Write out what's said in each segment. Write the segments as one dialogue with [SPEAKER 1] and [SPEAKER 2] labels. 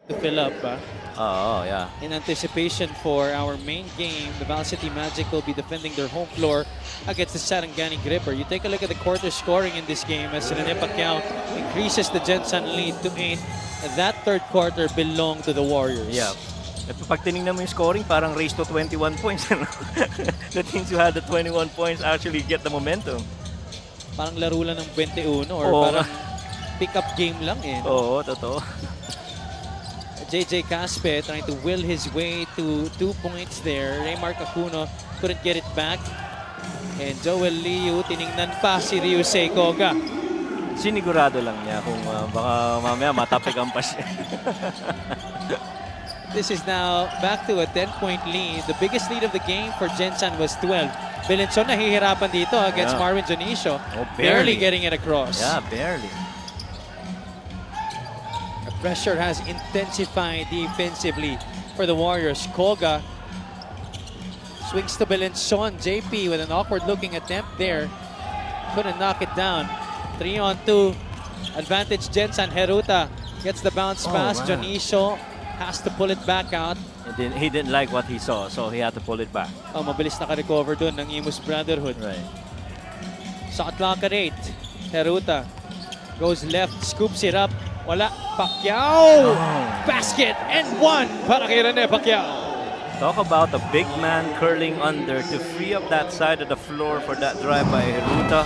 [SPEAKER 1] to fill up.
[SPEAKER 2] Oh, yeah.
[SPEAKER 1] In anticipation for our main game, the Val City Magic will be defending their home floor against the Sarangani Gripper. You take a look at the quarter scoring in this game as Rene Pacquiao increases the Gensan lead to 8. That third quarter belonged to the Warriors.
[SPEAKER 2] Yeah. At pag tinignan mo yung scoring, parang race to 21 points. The teams who had the 21 points actually get the momentum.
[SPEAKER 1] Parang laro lang ng 21 or parang pick-up game lang eh.
[SPEAKER 2] Oo, totoo.
[SPEAKER 1] JJ Caspe trying to will his way to 2 points there. Raymar Kakuno couldn't get it back. And Joel Liu, tiningnan pa si Ryusei Koga.
[SPEAKER 2] Sinigurado lang niya kung baka mamaya matapikan pa siya.
[SPEAKER 1] This is now back to a 10-point lead. The biggest lead of the game for Gensan was 12. Belenson nahihirapan dito against Marvin Jonicio.
[SPEAKER 2] Oh,
[SPEAKER 1] barely getting it across.
[SPEAKER 2] Yeah, barely.
[SPEAKER 1] The pressure has intensified defensively for the Warriors. Koga swings to Belenson. JP with an awkward-looking attempt there. Couldn't knock it down. 3-on-2. Advantage Gensan. Heruta gets the bounce pass. Jonicio has to pull it back out.
[SPEAKER 2] He didn't like what he saw, so he had to pull it back.
[SPEAKER 1] Oh, mabilis naka-recover dun ng Imus Brotherhood.
[SPEAKER 2] Right.
[SPEAKER 1] Shot clock at 8. Heruta goes left, scoops it up. Wala. Pacquiao! Basket and 1 para kay Rene Pacquiao.
[SPEAKER 2] Talk about a big man curling under to free up that side of the floor for that drive by Heruta.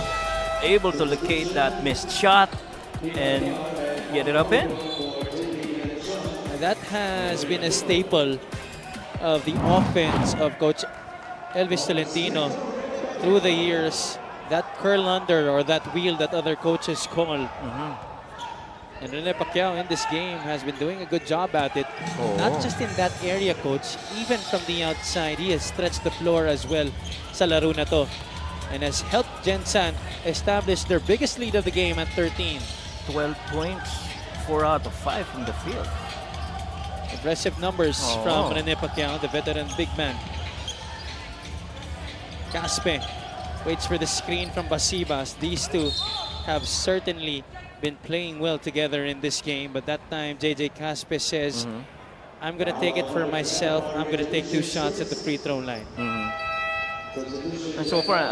[SPEAKER 2] Able to locate that missed shot and get it up in.
[SPEAKER 1] That has been a staple of the offense of Coach Elvis Tolentino through the years. That curl under or that wheel that other coaches call. And Rene Pacquiao in this game has been doing a good job at it. Not just in that area, Coach. Even from the outside, he has stretched the floor as well sa laro na to. And has helped Gensan establish their biggest lead of the game at 13.
[SPEAKER 2] 12 points, 4 out of 5 from the field.
[SPEAKER 1] Impressive numbers from Rene Pacquiao, the veteran big man. Caspe waits for the screen from Basibas. These two have certainly been playing well together in this game, but that time JJ Caspe says, I'm going to take it for myself. I'm going to take 2 shots at the free throw line.
[SPEAKER 2] And so far,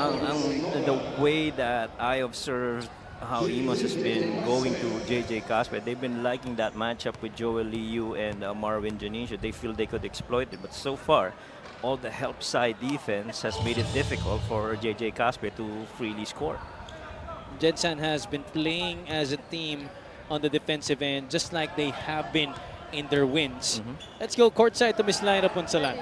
[SPEAKER 2] the way that I observed how Imus has been going to JJ Caspe, they've been liking that matchup with Joel Liu and Marvin Jonicio. They feel they could exploit it, but so far, all the help side defense has made it difficult for JJ Caspe to freely score.
[SPEAKER 1] Gensan has been playing as a team on the defensive end, just like they have been in their wins. Let's go courtside to Miss Lyra Punsalan.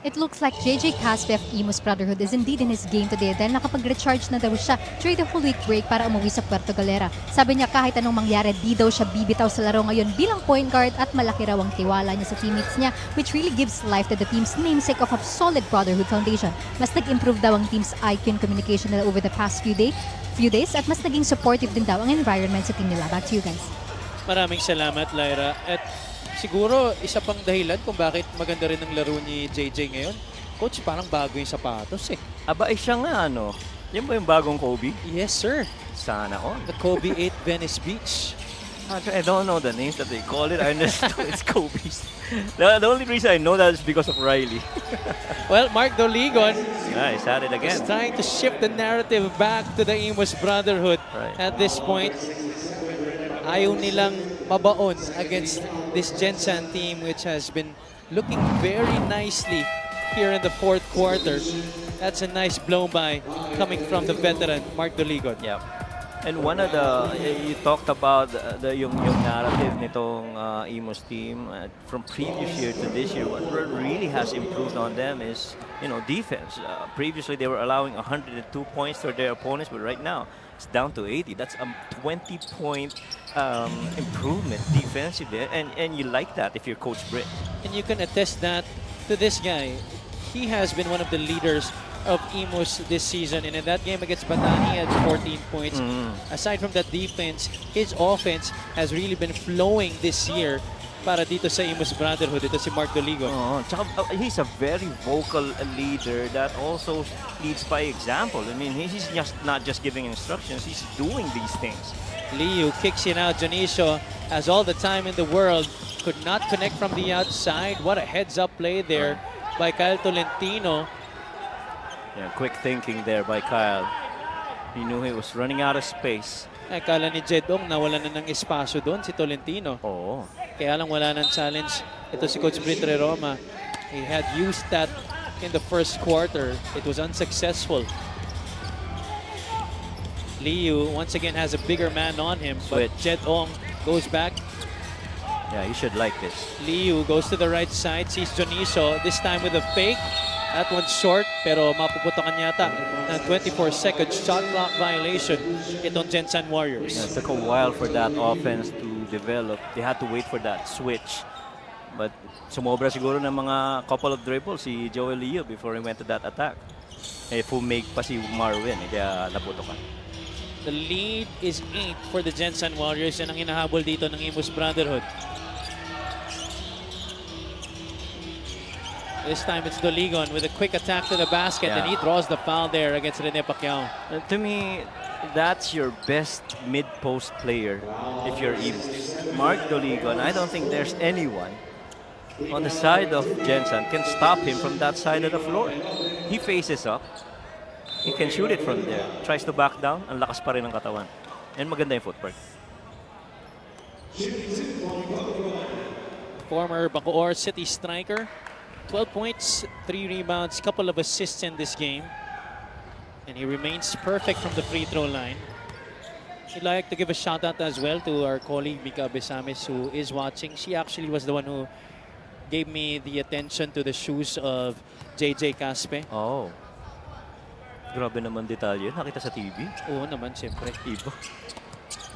[SPEAKER 3] It looks like JJ Caspe of Imus Brotherhood is indeed in his game today dahil nakapag-recharge na daw siya during the full week break para umuwi sa Puerto Galera. Sabi niya kahit anong mangyari, di daw siya bibitaw sa laro ngayon bilang point guard at malaki raw ang tiwala niya sa teammates niya, which really gives life to the team's namesake of a solid Brotherhood foundation. Mas nag-improve daw ang team's IQ and communication nila over the past few days at mas naging supportive din daw ang environment sa team nila. Back to you guys.
[SPEAKER 1] Maraming salamat, Lyra. At siguro, isa pang dahilan kung bakit maganda rin ang laro ni JJ ngayon. Coach, parang bago yung sapatos eh.
[SPEAKER 2] Aba, siya nga ano? Yan ba yung bagong Kobe?
[SPEAKER 1] Yes, sir.
[SPEAKER 2] Sana all.
[SPEAKER 1] The Kobe 8 Venice Beach.
[SPEAKER 2] Actually, I don't know the names that they call it. I understand it's Kobe's. The only reason I know that is because of Riley.
[SPEAKER 1] Well, Mark Doligon
[SPEAKER 2] Nice, had it again.
[SPEAKER 1] is trying to shift the narrative back to the Imus Brotherhood at this point. Ayaw nilang mabaon against this Gensan team, which has been looking very nicely here in the fourth quarter. That's a nice blow by coming from the veteran, Mark Doligon.
[SPEAKER 2] Yeah. And one of the, you talked about yung narrative nitong Imus team from previous year to this year. What really has improved on them is, defense. Previously, they were allowing 102 points for their opponents, but right now, it's down to 80. That's a 20-point improvement defensively, and you like that if you're Coach Britt. And
[SPEAKER 1] you can attest that to this guy. He has been one of the leaders of Imus this season, and in that game against Batani, he had 14 points. Aside from that defense, his offense has really been flowing this year para dito sa Imus Brotherhood. Ito si Mark Doligon.
[SPEAKER 2] He's a very vocal leader that also leads by example. I mean, he's just not just giving instructions, he's doing these things.
[SPEAKER 1] Liu kicks it out. Jonicio has all the time in the world. Could not connect from the outside. What a heads-up play there by Kyle Tolentino.
[SPEAKER 2] Yeah, quick thinking there by Kyle. He knew he was running out of space.
[SPEAKER 1] Akala ni Jedong nawala na ng espasyo doon si Tolentino.
[SPEAKER 2] Oo.
[SPEAKER 1] Kaya lang wala ng challenge. Ito si Coach Britre Roma. He had used that in the first quarter. It was unsuccessful. Liu once again has a bigger man on him, but Jedong goes back.
[SPEAKER 2] Yeah, you should like this.
[SPEAKER 1] Liu goes to the right side, sees Joniso, this time with a fake. That one's short, pero mapuputokan yata ng 24-second shot clock violation itong Gensan Warriors.
[SPEAKER 2] Yeah, it took a while for that offense to develop. They had to wait for that switch. But sumobra siguro ng mga couple of dribbles si Joel Liu before he went to that attack. Eh, full-make pa si Marwin, kaya naputokan.
[SPEAKER 1] The lead is 8 for the Gensan Warriors. Yan ang hinahabol dito ng Imus Brotherhood. This time it's Doligon with a quick attack to the basket, and he draws the foul there against Rene Pacquiao.
[SPEAKER 2] To me, that's your best mid-post player if you're Imus. Mark Doligon, I don't think there's anyone on the side of Gensan can stop him from that side of the floor. He faces up. He can shoot it from there. Tries to back down. Ang lakas pa rin ng katawan. And maganda yung footwork.
[SPEAKER 1] Former Bacoor City striker. 12 points, 3 rebounds, couple of assists in this game. And he remains perfect from the free throw line. I'd like to give a shout out as well to our colleague Mika Besames, who is watching. She actually was the one who gave me the attention to the shoes of JJ Caspe.
[SPEAKER 2] Oh. Grabe naman detalye. Nakita sa TV.
[SPEAKER 1] Oo naman, siyempre.
[SPEAKER 2] Iba.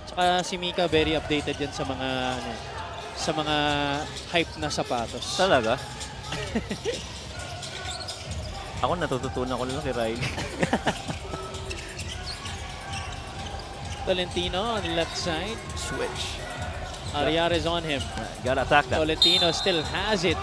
[SPEAKER 1] Tsaka si Mika very updated yan sa mga sa mga hype na sapatos.
[SPEAKER 2] Talaga? Ako natututunan ko lang kay Riley.
[SPEAKER 1] Tolentino on the left side.
[SPEAKER 2] Switch.
[SPEAKER 1] Ariar is on him.
[SPEAKER 2] Gotta attack that.
[SPEAKER 1] Tolentino still has it.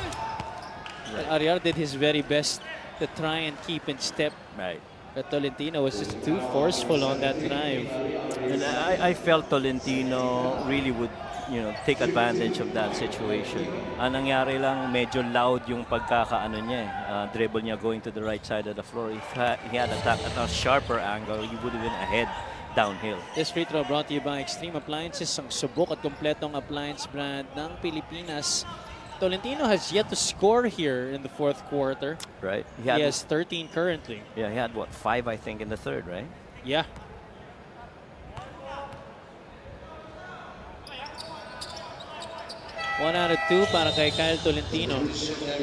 [SPEAKER 1] Ariar did his very best to try and keep in step.
[SPEAKER 2] Right.
[SPEAKER 1] But Tolentino was just too forceful on that drive.
[SPEAKER 2] And I felt Tolentino really would, you know, take advantage of that situation. Ang nangyari lang, medyo loud yung pagkakaano niya. Dribble niya going to the right side of the floor. If he had attacked at a sharper angle, he would have been ahead downhill.
[SPEAKER 1] This free throw brought to you by Extreme Appliances, ang subok at kompletong appliance brand ng Pilipinas. Tolentino has yet to score here in the fourth quarter.
[SPEAKER 2] Right.
[SPEAKER 1] He has 13 currently.
[SPEAKER 2] Yeah, he had what, 5 I think in the third, right?
[SPEAKER 1] Yeah. One out of 2 para kay Kyle Tolentino.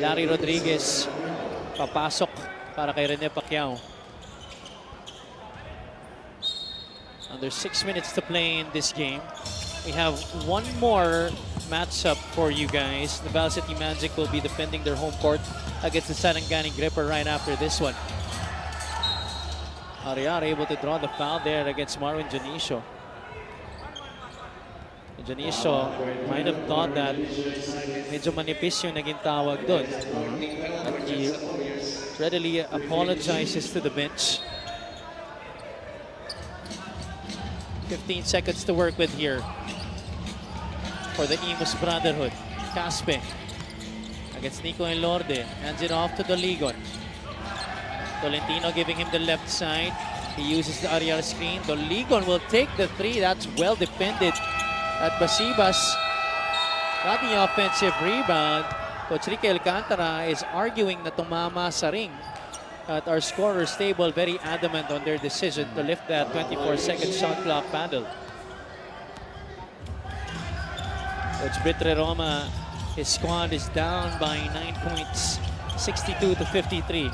[SPEAKER 1] Larry Rodriguez papasok para kay Rene Pacquiao. Under 6 minutes to play in this game. We have one more matchup for you guys. The Val City Magic will be defending their home court against the Sarangani Gripper right after this one. Ariar able to draw the foul there against Marwin Joniso. Joniso might have thought that medyo manipis yung naging tawag doon. But he readily apologizes to the bench. 15 seconds to work with here for the Imus Brotherhood. Caspe against Nico Elorde. Hands it off to Doligon. Tolentino giving him the left side. He uses the Ariar screen. Doligon will take the 3. That's well defended at Basibas. Got the offensive rebound. Coach Ricky Alcantara is arguing na tumama sa ring. At our scorers table very adamant on their decision to lift that 24-second shot clock paddle. Coach Britre Roma, his squad is down by 9 points, 62 to 53.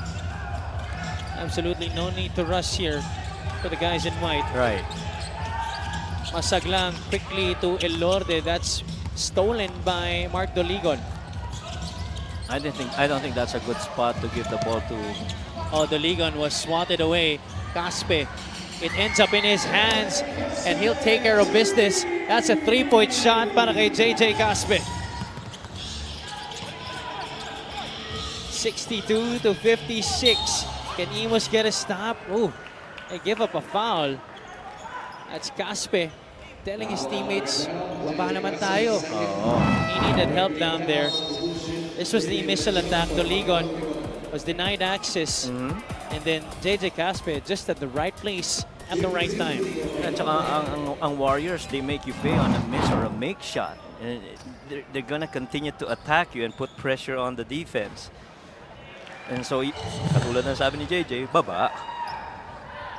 [SPEAKER 1] Absolutely no need to rush here for the guys in white.
[SPEAKER 2] Right.
[SPEAKER 1] Masaglang quickly to Elorde. That's stolen by Mark Doligon.
[SPEAKER 2] I don't think that's a good spot to give the ball to.
[SPEAKER 1] Oh, Doligon was swatted away. Caspe. It ends up in his hands, and he'll take care of business. That's a 3-point shot para kay JJ Caspe. 62 to 56. Can Imus get a stop? Ooh, they give up a foul. That's Caspe. telling his teammates, baba naman tayo.
[SPEAKER 2] Oo.
[SPEAKER 1] He needed help down there. This was the initial attack. Doligon was denied access. And then JJ Caspe just at the right place at the right time.
[SPEAKER 2] At saka ang Warriors, they make you pay on a miss or a make shot. And they're gonna continue to attack you and put pressure on the defense. And so, katulad ng sabi ni JJ, baba.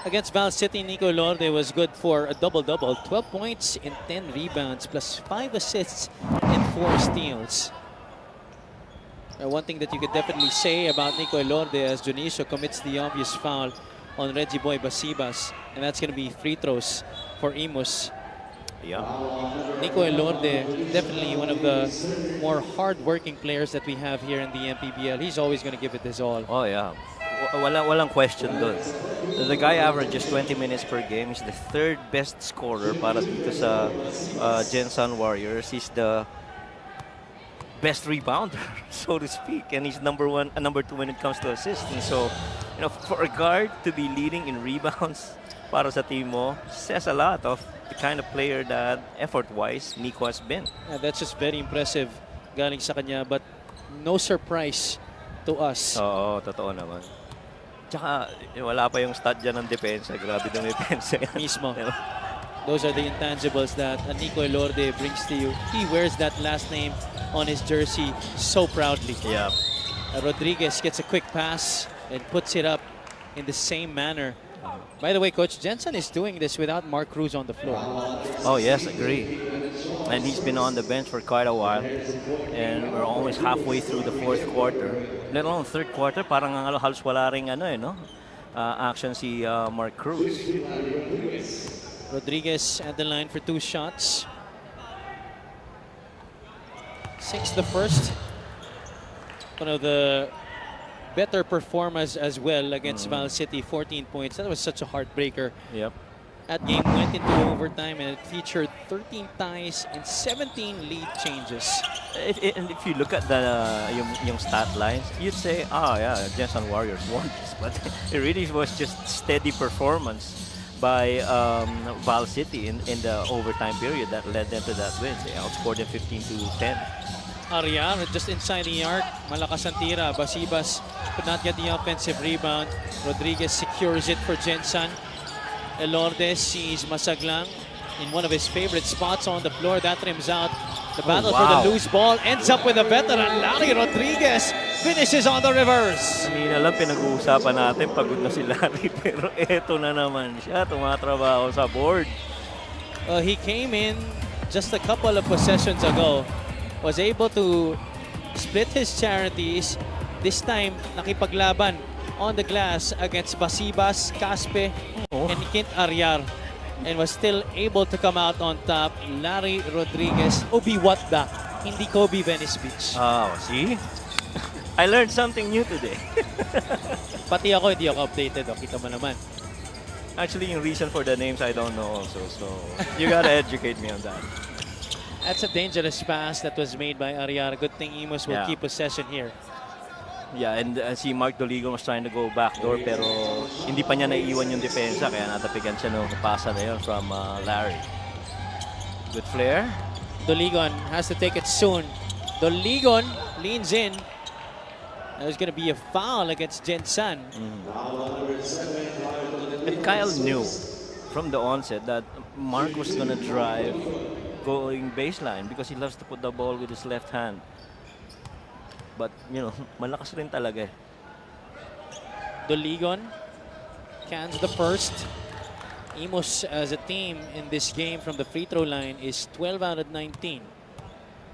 [SPEAKER 1] Against Val City, Nico Lorde was good for a double-double. 12 points and 10 rebounds plus 5 assists and 4 steals. One thing that you could definitely say about Nico Lorde as Junicio commits the obvious foul on Reggie Boy Basibas, and that's going to be free throws for Imus.
[SPEAKER 2] Yeah.
[SPEAKER 1] Nico Lorde, definitely one of the more hard-working players that we have here in the MPBL. He's always going to give it his all.
[SPEAKER 2] Oh, yeah. Walang question doon. The guy averages 20 minutes per game. He's the third best scorer para dito sa Gensan Warriors. He's the best rebounder, so to speak, and he's number 2 when it comes to assists. And so, you know, for a guard to be leading in rebounds para sa team mo says a lot of the kind of player that effort-wise Nico has been.
[SPEAKER 1] Yeah, that's just very impressive galing sa kanya, but no surprise to us.
[SPEAKER 2] Oo, totoo naman. Tsaka wala pa yung stat dyan ng depensa. Grabe ng depensa yan.
[SPEAKER 1] Mismo. Those are the intangibles that Nico Lorde brings to you. He wears that last name on his jersey so proudly.
[SPEAKER 2] Yeah.
[SPEAKER 1] Rodriguez gets a quick pass and puts it up in the same manner. By the way, Coach, Gensan is doing this without Mark Cruz on the floor.
[SPEAKER 2] Oh, yes, agree. And he's been on the bench for quite a while. And we're almost halfway through the fourth quarter. Let alone third quarter, parang halos wala ring action si Mark Cruz.
[SPEAKER 1] Rodriguez at the line for 2 shots. 6 the first. One of the better performers as well against Val City, 14 points. That was such a heartbreaker.
[SPEAKER 2] Yep.
[SPEAKER 1] That game went into overtime and it featured 13 ties and 17 lead changes.
[SPEAKER 2] And if you look at the yung stat lines, you'd say, yeah, Gensan Warriors won this. But it really was just steady performance by Val City in the overtime period that led them to that win. They outscored them 15-10.
[SPEAKER 1] Ariar just inside the arc. Malakas ang tira. Basibas could not get the offensive rebound. Rodriguez secures it for Gensan. Elorde sees Masaglang in one of his favorite spots on the floor. That rims out the battle for the loose ball. Ends up with a veteran. Larry Rodriguez finishes on the reverse.
[SPEAKER 2] Kanina lang pinag-uusapan natin, pagod na si Larry. Pero eto na naman siya, tumatrabaho sa board.
[SPEAKER 1] He came in just a couple of possessions ago. Was able to split his charities. This time, nakipaglaban on the glass against Basibas, Caspe, and Kint Ariar. And was still able to come out on top. Larry Rodriguez, Obi Watda, hindi Kobe Venice Beach.
[SPEAKER 2] Oh, see? I learned something new today.
[SPEAKER 1] Pati ako, hindi ako updated. Kita mo naman.
[SPEAKER 2] Actually, yung reason for the names, I don't know also. So, you gotta educate me on that.
[SPEAKER 1] That's a dangerous pass that was made by Ariar. Good thing Imus will keep possession here.
[SPEAKER 2] Yeah, and si Mark Doligo was trying to go backdoor pero hindi pa niya naiiwan yung depensa kaya natapigan siya ng pasa na yun from Larry. Good flare.
[SPEAKER 1] Doligon has to take it soon. Doligon leans in. There's going to be a foul against Gensan.
[SPEAKER 2] And Kyle knew from the onset that Mark was going to drive going baseline because he loves to put the ball with his left hand. But, you know, malakas rin talaga.
[SPEAKER 1] Doligon cans the first. Imus as a team in this game from the free throw line is 12 out of 19.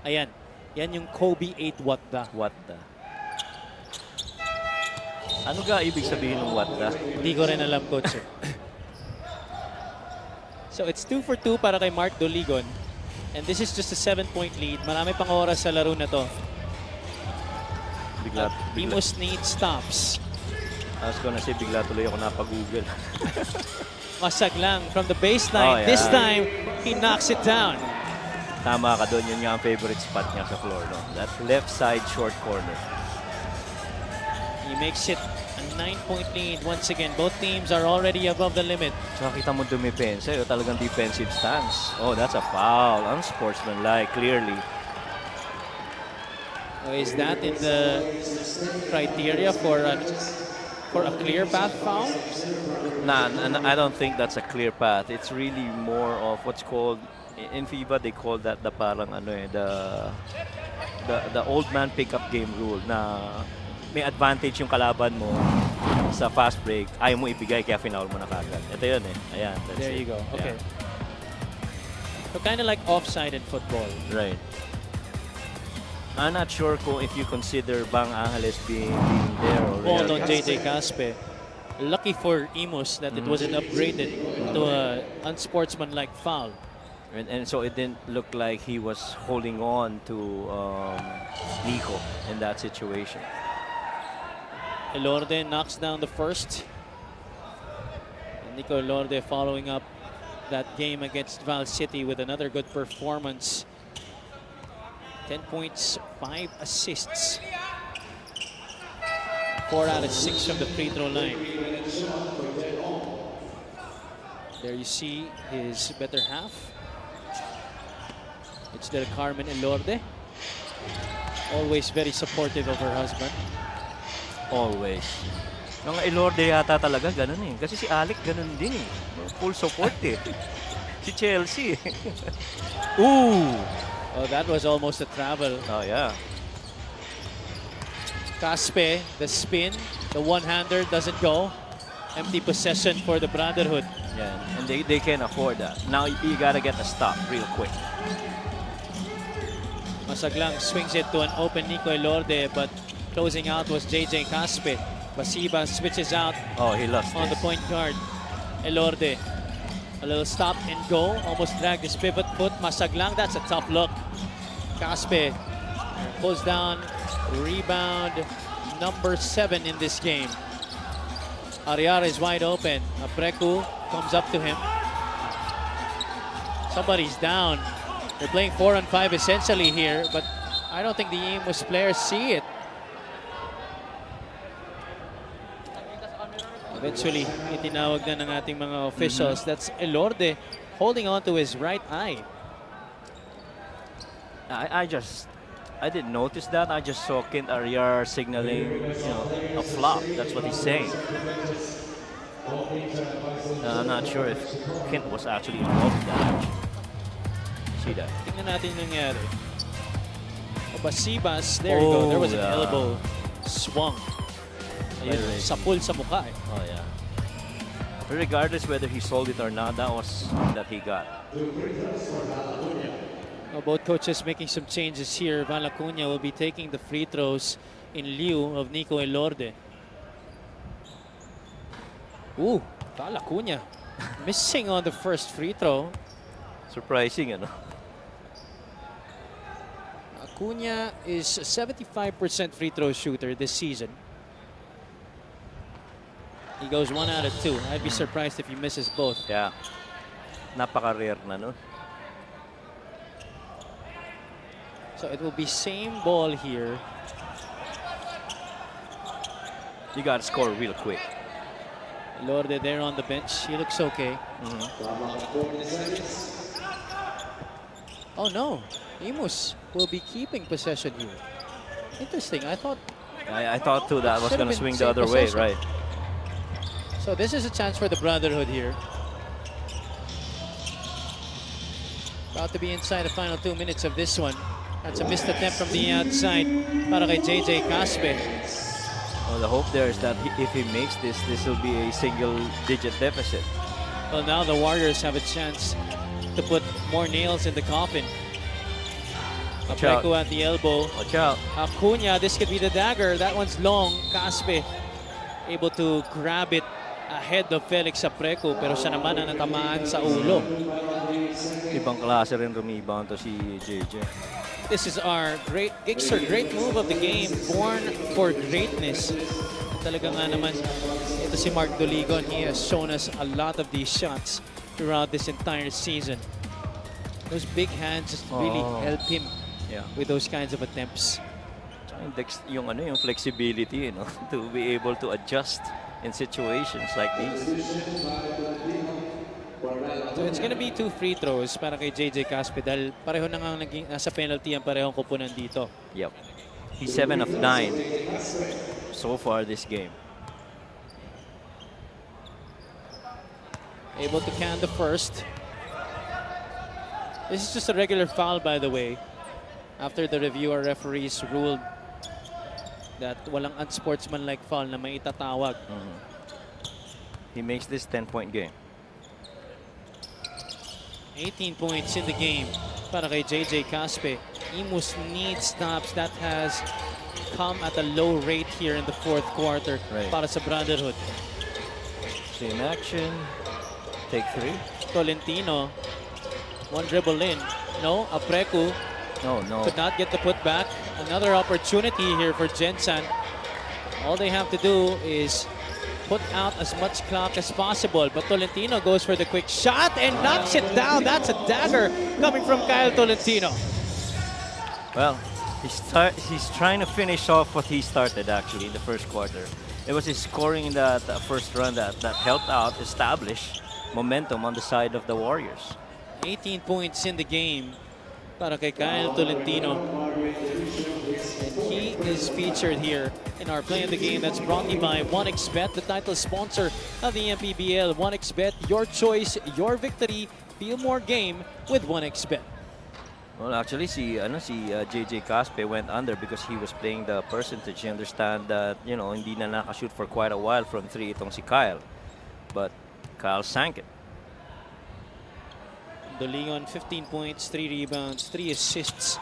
[SPEAKER 1] Ayan. Yan yung Kobe 8 Watda.
[SPEAKER 2] Watda. Ano ga ibig sabihin ng Watda?
[SPEAKER 1] Hindi ko rin alam, Coach. So it's 2 for 2 para kay Mark Doligon. And this is just a 7-point lead. Marami pang oras sa laro na to.
[SPEAKER 2] Bigla.
[SPEAKER 1] Imus needs stops.
[SPEAKER 2] I was gonna say, bigla tuloy ako napag-google.
[SPEAKER 1] Masaglang from the baseline. This time, he knocks it down.
[SPEAKER 2] Tama ka doon. Yun nga ang favorite spot niya sa floor. No? That left side short corner.
[SPEAKER 1] He makes it a 9-point lead. Once again, both teams are already above the limit.
[SPEAKER 2] Tsaka kita mo dumipensa, talagang defensive stance. Oh, that's a foul. Unsportsmanlike, clearly.
[SPEAKER 1] Is that in the criteria for a clear path foul?
[SPEAKER 2] Nah, I don't think that's a clear path. It's really more of what's called in FIBA, they call that the parang the old man pickup game rule na may advantage yung kalaban mo sa fast break, ayaw mo ibigay kaya foul mo na kagad. Ito yun eh. Ayan, that's
[SPEAKER 1] There
[SPEAKER 2] it.
[SPEAKER 1] you go. Okay.
[SPEAKER 2] Yeah.
[SPEAKER 1] So kind of like offside in football.
[SPEAKER 2] Right. I'm not sure kung if you consider Bang Angeles being there already.
[SPEAKER 1] Ball on JJ Caspe. Lucky for Imus that it wasn't upgraded to a unsportsmanlike foul.
[SPEAKER 2] And so it didn't look like he was holding on to Nico in that situation.
[SPEAKER 1] Elorde knocks down the first. And Nico Elorde following up that game against Val City with another good performance. 10 points, 5 assists. 4 out of 6 from the free throw line. There you see his better half. It's Del Carmen Elorde. Always very supportive of her husband.
[SPEAKER 2] Always. Mga Elorde yata talaga ganun eh. Kasi si Alec ganun din eh. Full support eh. Si Chelsea. Ooh!
[SPEAKER 1] Oh, that was almost a travel.
[SPEAKER 2] Oh yeah.
[SPEAKER 1] Caspe, the spin, the one-hander doesn't go. Empty possession for the Brotherhood.
[SPEAKER 2] Yeah, and they can afford that. Now you gotta get a stop real quick.
[SPEAKER 1] Masaglang swings it to an open Nico Elorde, but closing out was JJ Caspe. Basiba switches out
[SPEAKER 2] Oh, he lost
[SPEAKER 1] on the
[SPEAKER 2] this.
[SPEAKER 1] point guard. Elorde, a little stop and go. Almost dragged his pivot foot. Masaglang, that's a tough look. Caspe pulls down, rebound number 7 in this game. Ariara is wide open. Apreku comes up to him. Somebody's down. They're playing 4-on-5 essentially here, but I don't think the Imus players see it. Eventually, itinawag na ng ating mga officials. That's Elorde holding on to his right eye.
[SPEAKER 2] I didn't notice that. I just saw Kent Ariar signaling, a flop. That's what he's saying. I'm not sure if Kent was actually involved in that. See that?
[SPEAKER 1] Tingnan natin yung nangyari. Basibas, there you go. There was an elbow swung. Ayun, sapul sa mukha eh.
[SPEAKER 2] Oh yeah. But regardless whether he sold it or not, that was that he got.
[SPEAKER 1] Well, both coaches making some changes here. Val Acuña will be taking the free throws in lieu of Nico Elorde. Ooh, Val Acuña missing on the first free throw.
[SPEAKER 2] Surprising,
[SPEAKER 1] Acuña is a 75% free throw shooter this season. He goes 1 out of 2. I'd be surprised if he misses both.
[SPEAKER 2] Yeah. Napaka-rare na, no?
[SPEAKER 1] So it will be same ball here.
[SPEAKER 2] You got to score real quick.
[SPEAKER 1] Lorde there on the bench. He looks okay. Oh no. Imus will be keeping possession here. Interesting. I thought
[SPEAKER 2] too that was
[SPEAKER 1] Should've
[SPEAKER 2] going to
[SPEAKER 1] been
[SPEAKER 2] swing the
[SPEAKER 1] same
[SPEAKER 2] other way,
[SPEAKER 1] possession.
[SPEAKER 2] right?
[SPEAKER 1] so. This is a chance for the Brotherhood here. About to be inside the final 2 minutes of this one. That's a missed attempt from the outside para kay JJ Caspe.
[SPEAKER 2] Well, the hope there is that if he makes this will be a single-digit deficit.
[SPEAKER 1] Well, now the Warriors have a chance to put more nails in the coffin.
[SPEAKER 2] Watch out.
[SPEAKER 1] Apreku at the elbow.
[SPEAKER 2] Watch out.
[SPEAKER 1] Acuña, this could be the dagger. That one's long. Caspe able to grab it ahead of Felix Apreku, pero siya naman ang natamaan sa ulo.
[SPEAKER 2] Ibang klase rin rumibang to si JJ.
[SPEAKER 1] This is our great Gixer, great move of the game, born for greatness. Talaga nga naman, ito si Mark Doligon. He has shown us a lot of these shots throughout this entire season. Those big hands just really help him with those kinds of attempts.
[SPEAKER 2] Yung flexibility, to be able to adjust in situations like these.
[SPEAKER 1] So it's gonna be 2 free throws para kay JJ Caspe dahil pareho na nga nasa penalty ang parehong kupunan dito.
[SPEAKER 2] Yep. He's 7 of 9 so far this game.
[SPEAKER 1] Able to can the first. This is just a regular foul, by the way. After the review, our referees ruled that walang unsportsmanlike foul na may itatawag.
[SPEAKER 2] He makes this 10-point game.
[SPEAKER 1] 18 points in the game para kay JJ Caspe. Imus needs stops. That has come at a low rate here in the fourth quarter para sa Brotherhood.
[SPEAKER 2] Same action. Take 3.
[SPEAKER 1] Tolentino. One dribble in. No, Apreku
[SPEAKER 2] No.
[SPEAKER 1] could not get the putback. Another opportunity here for Gensan. All they have to do is put out as much clock as possible. But Tolentino goes for the quick shot and knocks it down. That's a dagger coming from Kyle Tolentino.
[SPEAKER 2] Well, he's trying to finish off what he started actually in the first quarter. It was his scoring in that first run that helped out establish momentum on the side of the Warriors.
[SPEAKER 1] 18 points in the game para kay Kyle Tolentino. And he is featured here in our Play of the Game that's brought to you by 1xBet, the title sponsor of the MPBL. 1xBet, your choice, your victory. Feel more game with 1xBet.
[SPEAKER 2] Well, actually, JJ Caspe went under because he was playing the percentage. You understand that, hindi na nakashoot for quite a while from 3 itong si Kyle. But Kyle sank it.
[SPEAKER 1] De Leon, 15 points, 3 rebounds, 3 assists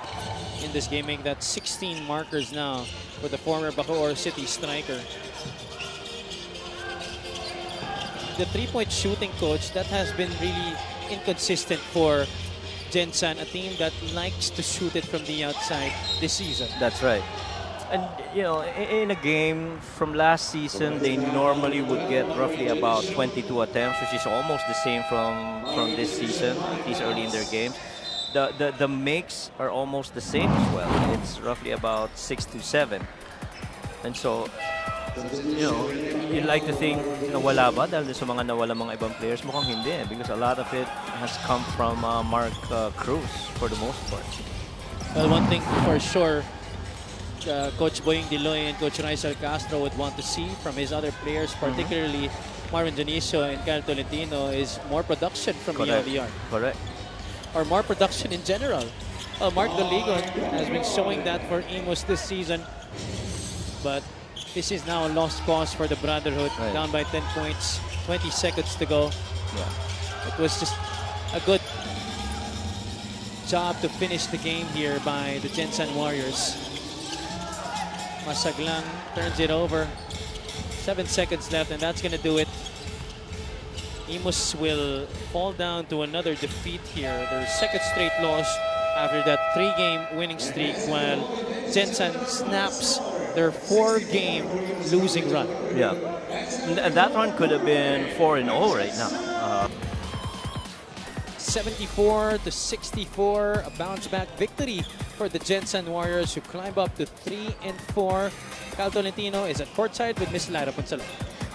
[SPEAKER 1] in this game, making that 16 markers now for the former Bacoor City striker. The three-point shooting, coach, that has been really inconsistent for Gensan, a team that likes to shoot it from the outside this season.
[SPEAKER 2] That's right. And, in a game from last season, they normally would get roughly about 22 attempts, which is almost the same from this season, at least early in their games. The makes are almost the same as well. It's roughly about 6 to 7. And so, you'd like to think nawala ba dahil sa mga nawala mga ibang players? Mukhang hindi, because a lot of it has come from Mark Cruz for the most part.
[SPEAKER 1] Well, one thing for sure, Coach Boying Diloy and Coach Rizal Castro would want to see from his other players, particularly Marvin Janicio and Kyle Tolentino, is more production from beyond the arc.
[SPEAKER 2] Correct.
[SPEAKER 1] Or more production in general. Mark Doligon has been showing that for Imus this season. But this is now a lost cause for the Brotherhood. Down by 10 points, 20 seconds to go.
[SPEAKER 2] Yeah.
[SPEAKER 1] It was just a good job to finish the game here by the Gensan Warriors. Masaglang turns it over. 7 seconds left, and that's going to do it. Imus will fall down to another defeat here. Their second straight loss after that 3-game winning streak, while Gensan snaps their 4-game losing run.
[SPEAKER 2] Yeah. That run could have been 4-0 right now.
[SPEAKER 1] 74 to 64, a bounce-back victory for the Gensan Warriors, who climb up to 3-4. Kyle Tolentino is at courtside with Miss Lyra Ponsalon.